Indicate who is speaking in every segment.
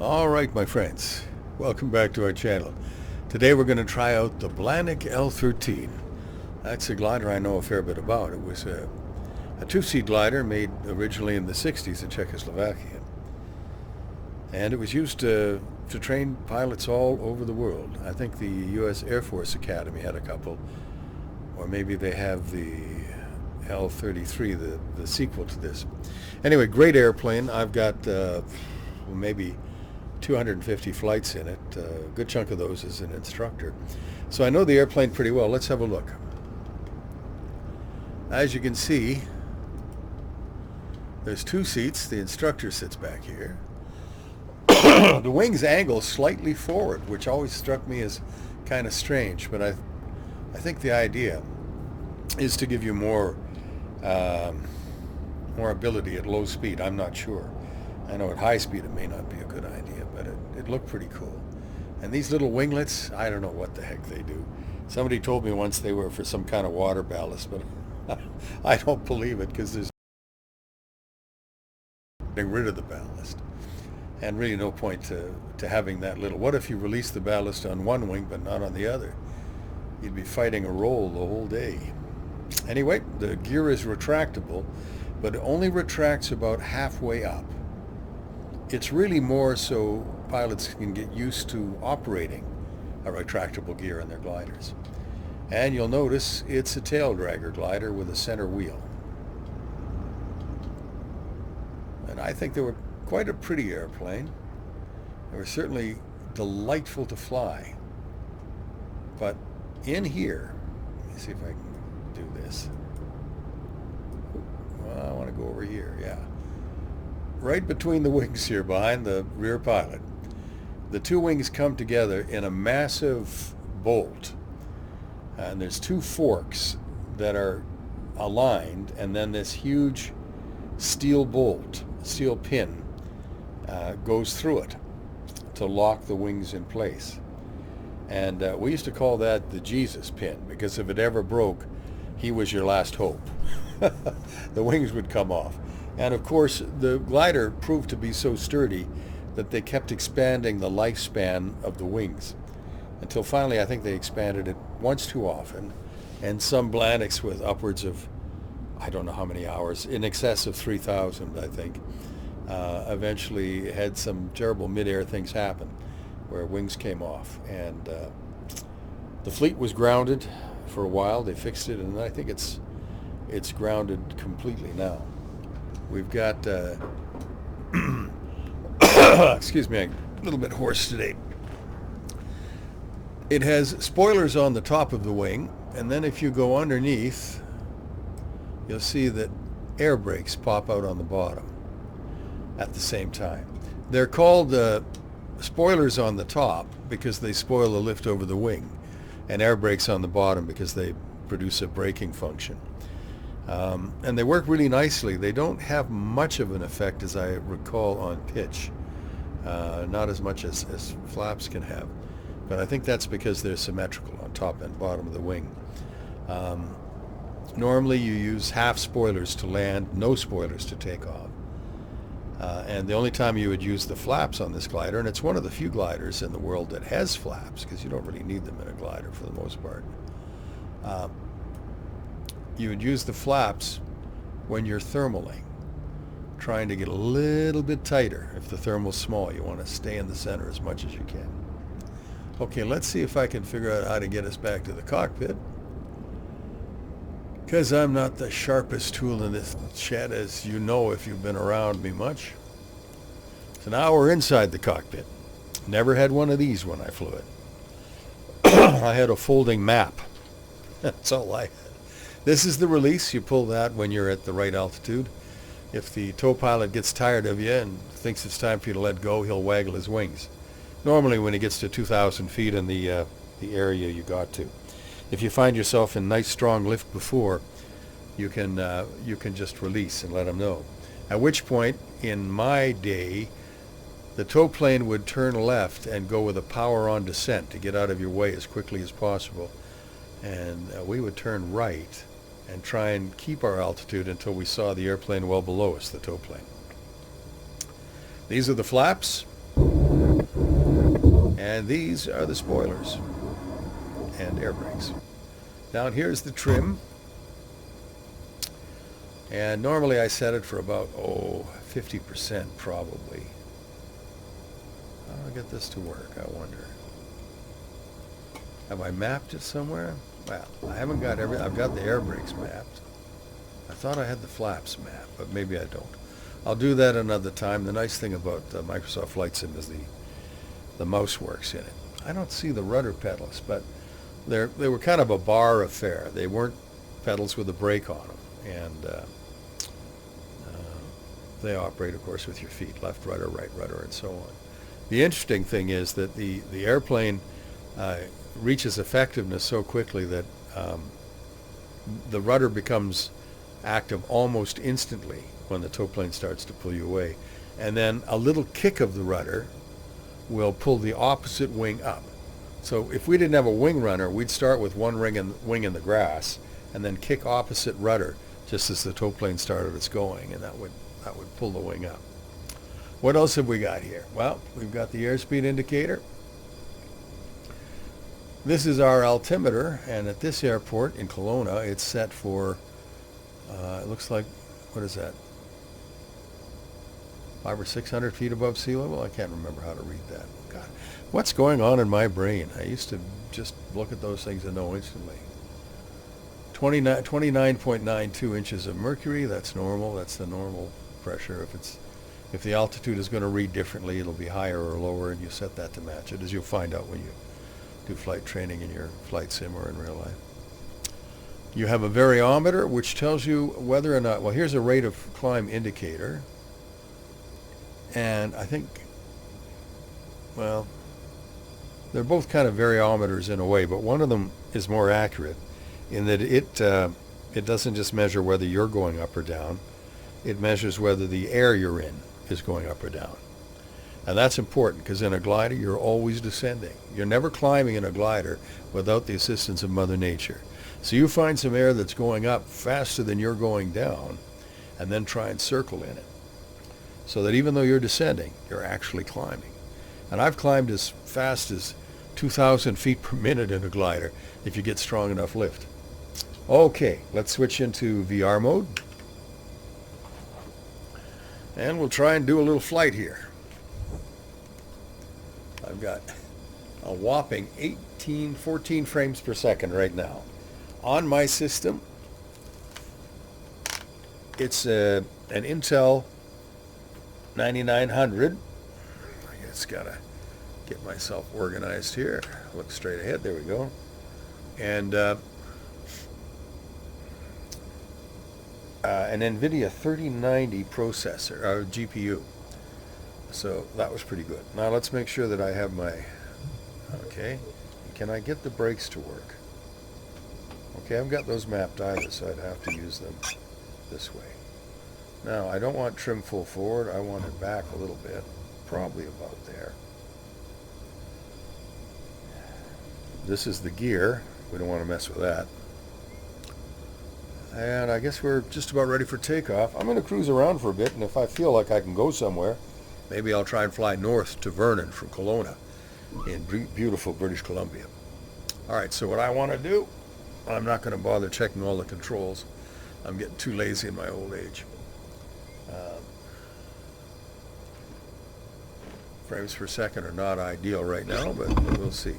Speaker 1: All right, my friends, welcome back to our channel. Today we're going to try out the Blanik L13. That's a glider I know a fair bit about. It was a two-seat glider made originally in the 60s in Czechoslovakia. And it was used to train pilots all over the world. I think the U.S. Air Force Academy had a couple, or maybe they have the L33, the sequel to this. Anyway, great airplane. I've got maybe 250 flights in it. A good chunk of those as an instructor. So I know the airplane pretty well. Let's have a look. As you can see, there's two seats. The instructor sits back here. The wings angle slightly forward, which always struck me as kind of strange, but I think the idea is to give you more ability at low speed. I'm not sure. I know at high speed it may not be a good idea, but it looked pretty cool. And these little winglets, I don't know what the heck they do. Somebody told me once they were for some kind of water ballast, but I don't believe it, because there's getting rid of the ballast. And really no point to having that little. What if you release the ballast on one wing but not on the other? You'd be fighting a roll the whole day. Anyway, the gear is retractable, but it only retracts about halfway up. It's really more so pilots can get used to operating a retractable gear in their gliders. And you'll notice it's a tail dragger glider with a center wheel. And I think they were quite a pretty airplane. They were certainly delightful to fly. But in here, let me see if I can do this. Well, I want to go over here, yeah. Right between the wings here, behind the rear pilot, the two wings come together in a massive bolt. And there's two forks that are aligned, and then this huge steel bolt, steel pin, goes through it to lock the wings in place. And we used to call that the Jesus pin, because if it ever broke, he was your last hope. The wings would come off. And of course, the glider proved to be so sturdy that they kept expanding the lifespan of the wings, until finally I think they expanded it once too often, and some Blaniks with upwards of, I don't know how many hours, in excess of 3,000, I think, eventually had some terrible mid-air things happen where wings came off. And the fleet was grounded for a while. They fixed it, and I think it's grounded completely now. We've got excuse me, I'm a little bit hoarse today. It has spoilers on the top of the wing, and then if you go underneath, you'll see that air brakes pop out on the bottom at the same time. They're called spoilers on the top because they spoil the lift over the wing, and air brakes on the bottom because they produce a braking function. And they work really nicely. They don't have much of an effect, as I recall, on pitch. Not as much as flaps can have. But I think that's because they're symmetrical on top and bottom of the wing. Normally you use half spoilers to land, no spoilers to take off. And the only time you would use the flaps on this glider, and it's one of the few gliders in the world that has flaps, because you don't really need them in a glider for the most part. You would use the flaps when you're thermaling, trying to get a little bit tighter. If the thermal's small, you want to stay in the center as much as you can. Okay, let's see if I can figure out how to get us back to the cockpit, because I'm not the sharpest tool in this shed, as you know if you've been around me much. So now we're inside the cockpit. Never had one of these when I flew it. I had a folding map. That's all I had. This is the release. You pull that when you're at the right altitude. If the tow pilot gets tired of you and thinks it's time for you to let go, he'll waggle his wings. Normally when he gets to 2,000 feet in the area you got to. If you find yourself in nice strong lift before, you can just release and let him know. At which point, in my day, the tow plane would turn left and go with a power on descent to get out of your way as quickly as possible. And we would turn right and try and keep our altitude until we saw the airplane well below us, the tow plane. These are the flaps. And these are the spoilers and air brakes. Down here is the trim. And normally I set it for about, 50% probably. How do I get this to work, I wonder? Have I mapped it somewhere? Well, I haven't got I've got the air brakes mapped. I thought I had the flaps mapped, but maybe I don't. I'll do that another time. The nice thing about Microsoft Flight Sim is the mouse works in it. I don't see the rudder pedals, but they were kind of a bar affair. They weren't pedals with a brake on them, and they operate, of course, with your feet, left rudder, right rudder, and so on. The interesting thing is that the airplane reaches effectiveness so quickly that the rudder becomes active almost instantly when the tow plane starts to pull you away. And then a little kick of the rudder will pull the opposite wing up. So if we didn't have a wing runner, we'd start with one wing in the grass and then kick opposite rudder just as the tow plane started its going, and that would pull the wing up. What else have we got here? Well, we've got the airspeed indicator. This is our altimeter, and at this airport in Kelowna, it's set for, it looks like, what is that? 500 or 600 feet above sea level? I can't remember how to read that. God, what's going on in my brain? I used to just look at those things and know instantly. 29.92 inches of mercury, that's normal. That's the normal pressure. If the altitude is going to read differently, it'll be higher or lower, and you set that to match it, as you'll find out when you do flight training in your flight sim or in real life. You have a variometer, which tells you whether or not, well, here's a rate of climb indicator. And I think, well, they're both kind of variometers in a way, but one of them is more accurate in that it doesn't just measure whether you're going up or down. It measures whether the air you're in is going up or down. And that's important because in a glider, you're always descending. You're never climbing in a glider without the assistance of Mother Nature. So you find some air that's going up faster than you're going down, and then try and circle in it. So that even though you're descending, you're actually climbing. And I've climbed as fast as 2,000 feet per minute in a glider if you get strong enough lift. Okay, let's switch into VR mode. And we'll try and do a little flight here. I've got a whopping 14 frames per second right now. On my system, it's an Intel 9900. I just gotta get myself organized here. Look straight ahead. There we go. And an Nvidia 3090 processor, GPU. So that was pretty good. Now let's make sure that I have my, okay, can I get the brakes to work? Okay, I've got those mapped either, so I'd have to use them this way. Now, I don't want trim full forward, I want it back a little bit, probably about there. This is the gear, we don't want to mess with that. And I guess we're just about ready for takeoff. I'm going to cruise around for a bit, and if I feel like I can go somewhere, maybe I'll try and fly north to Vernon from Kelowna in beautiful British Columbia. All right, so what I want to do, I'm not going to bother checking all the controls. I'm getting too lazy in my old age. Frames per second are not ideal right now, but we'll see.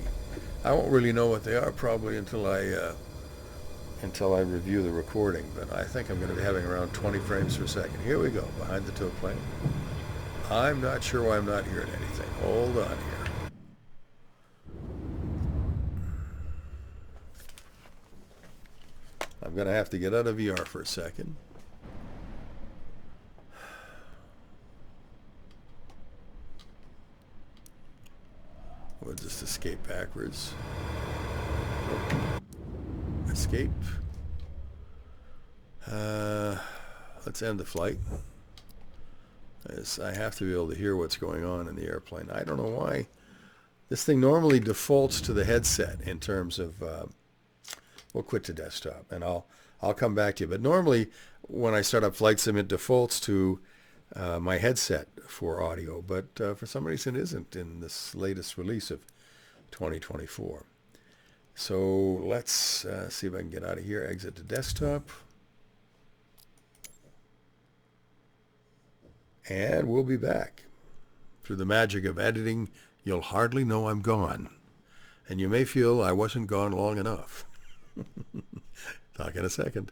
Speaker 1: I won't really know what they are probably until I review the recording, but I think I'm going to be having around 20 frames per second. Here we go, behind the tow plane. I'm not sure why I'm not hearing anything. Hold on here. I'm going to have to get out of VR for a second. We'll just escape backwards. Escape. Let's end the flight. I have to be able to hear what's going on in the airplane. I don't know why. This thing normally defaults to the headset in terms of, we'll quit to desktop and I'll come back to you. But normally when I start up Flight Sim, it defaults to my headset for audio. But for some reason it isn't in this latest release of 2024. So let's see if I can get out of here, exit to desktop. And we'll be back. Through the magic of editing, you'll hardly know I'm gone. And you may feel I wasn't gone long enough. Talk in a second.